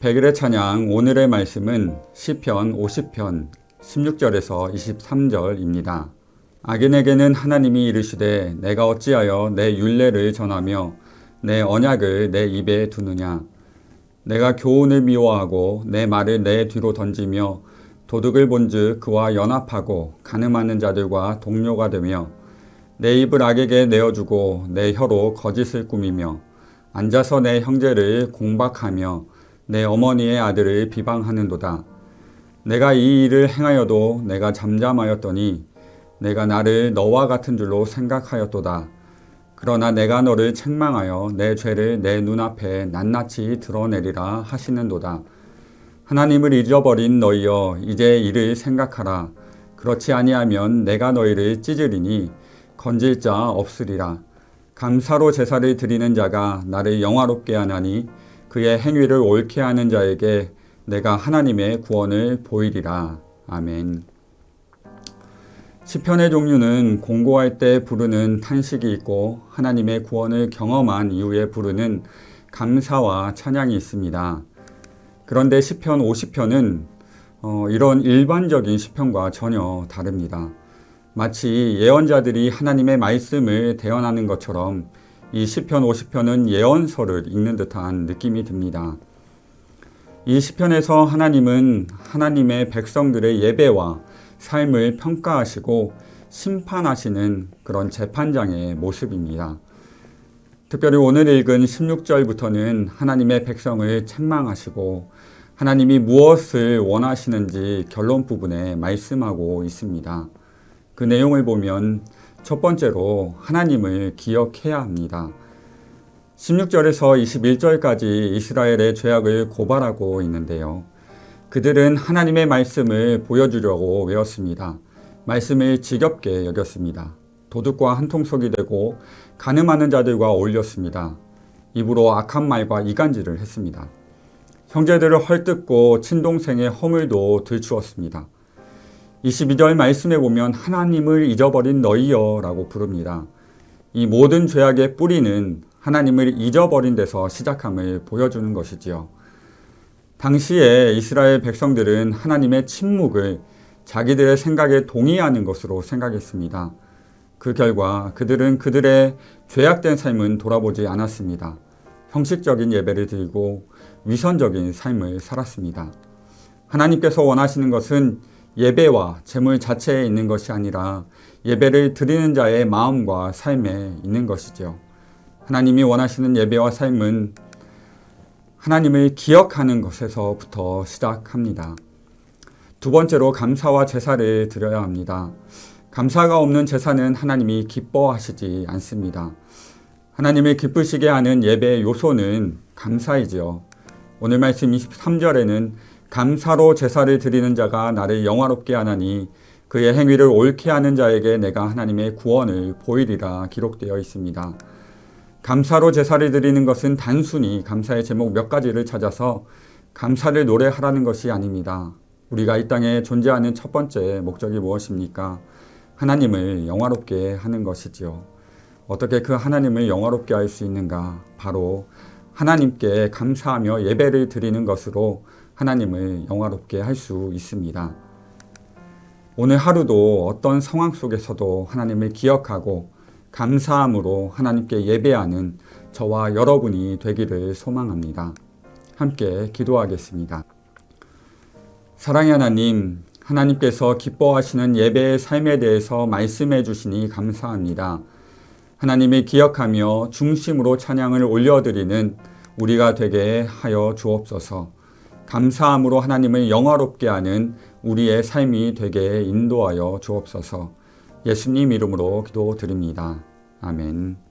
백일의 찬양 오늘의 말씀은 시편 50편 16절에서 23절입니다. 악인에게는 하나님이 이르시되 내가 어찌하여 내 율례를 전하며 내 언약을 내 입에 두느냐. 내가 교훈을 미워하고 내 말을 내 뒤로 던지며 도둑을 본즉 그와 연합하고 간음하는 자들과 동료가 되며 내 입을 악에게 내어주고 내 혀로 거짓을 꾸미며 앉아서 내 형제를 공박하며 내 어머니의 아들을 비방하는도다. 내가 이 일을 행하여도 내가 잠잠하였더니 내가 나를 너와 같은 줄로 생각하였도다. 그러나 내가 너를 책망하여 내 죄를 내 눈앞에 낱낱이 드러내리라 하시는도다. 하나님을 잊어버린 너희여 이제 이를 생각하라. 그렇지 아니하면 내가 너희를 찢으리니 건질 자 없으리라. 감사로 제사를 드리는 자가 나를 영화롭게 하나니 그의 행위를 옳게 하는 자에게 내가 하나님의 구원을 보이리라. 아멘. 시편의 종류는 공고할 때 부르는 탄식이 있고 하나님의 구원을 경험한 이후에 부르는 감사와 찬양이 있습니다. 그런데 시편 50편은 이런 일반적인 시편과 전혀 다릅니다. 마치 예언자들이 하나님의 말씀을 대언하는 것처럼 이 시편 50편은 예언서를 읽는 듯한 느낌이 듭니다. 이 시편에서 하나님은 하나님의 백성들의 예배와 삶을 평가하시고 심판하시는 그런 재판장의 모습입니다. 특별히 오늘 읽은 16절부터는 하나님의 백성을 책망하시고 하나님이 무엇을 원하시는지 결론 부분에 말씀하고 있습니다. 그 내용을 보면 첫 번째로 하나님을 기억해야 합니다. 16절에서 21절까지 이스라엘의 죄악을 고발하고 있는데요. 그들은 하나님의 말씀을 보여주려고 외웠습니다. 말씀을 지겹게 여겼습니다. 도둑과 한통속이 되고 간음하는 자들과 어울렸습니다. 입으로 악한 말과 이간질을 했습니다. 형제들을 헐뜯고 친동생의 허물도 들추었습니다. 22절 말씀에 보면 하나님을 잊어버린 너희여 라고 부릅니다. 이 모든 죄악의 뿌리는 하나님을 잊어버린 데서 시작함을 보여주는 것이지요. 당시에 이스라엘 백성들은 하나님의 침묵을 자기들의 생각에 동의하는 것으로 생각했습니다. 그 결과 그들은 그들의 죄악된 삶은 돌아보지 않았습니다. 형식적인 예배를 드리고 위선적인 삶을 살았습니다. 하나님께서 원하시는 것은 예배와 제물 자체에 있는 것이 아니라 예배를 드리는 자의 마음과 삶에 있는 것이죠. 하나님이 원하시는 예배와 삶은 하나님을 기억하는 것에서부터 시작합니다. 두 번째로 감사와 제사를 드려야 합니다. 감사가 없는 제사는 하나님이 기뻐하시지 않습니다. 하나님을 기쁘시게 하는 예배의 요소는 감사이지요. 오늘 말씀 23절에는 감사로 제사를 드리는 자가 나를 영화롭게 하나니 그의 행위를 옳게 하는 자에게 내가 하나님의 구원을 보이리라 기록되어 있습니다. 감사로 제사를 드리는 것은 단순히 감사의 제목 몇 가지를 찾아서 감사를 노래하라는 것이 아닙니다. 우리가 이 땅에 존재하는 첫 번째 목적이 무엇입니까? 하나님을 영화롭게 하는 것이지요. 어떻게 그 하나님을 영화롭게 할 수 있는가? 바로 하나님께 감사하며 예배를 드리는 것으로 하나님을 영화롭게 할 수 있습니다. 오늘 하루도 어떤 상황 속에서도 하나님을 기억하고 감사함으로 하나님께 예배하는 저와 여러분이 되기를 소망합니다. 함께 기도하겠습니다. 사랑의 하나님, 하나님께서 기뻐하시는 예배의 삶에 대해서 말씀해 주시니 감사합니다. 하나님을 기억하며 중심으로 찬양을 올려드리는 우리가 되게 하여 주옵소서. 감사함으로 하나님을 영화롭게 하는 우리의 삶이 되게 인도하여 주옵소서. 예수님 이름으로 기도드립니다. 아멘.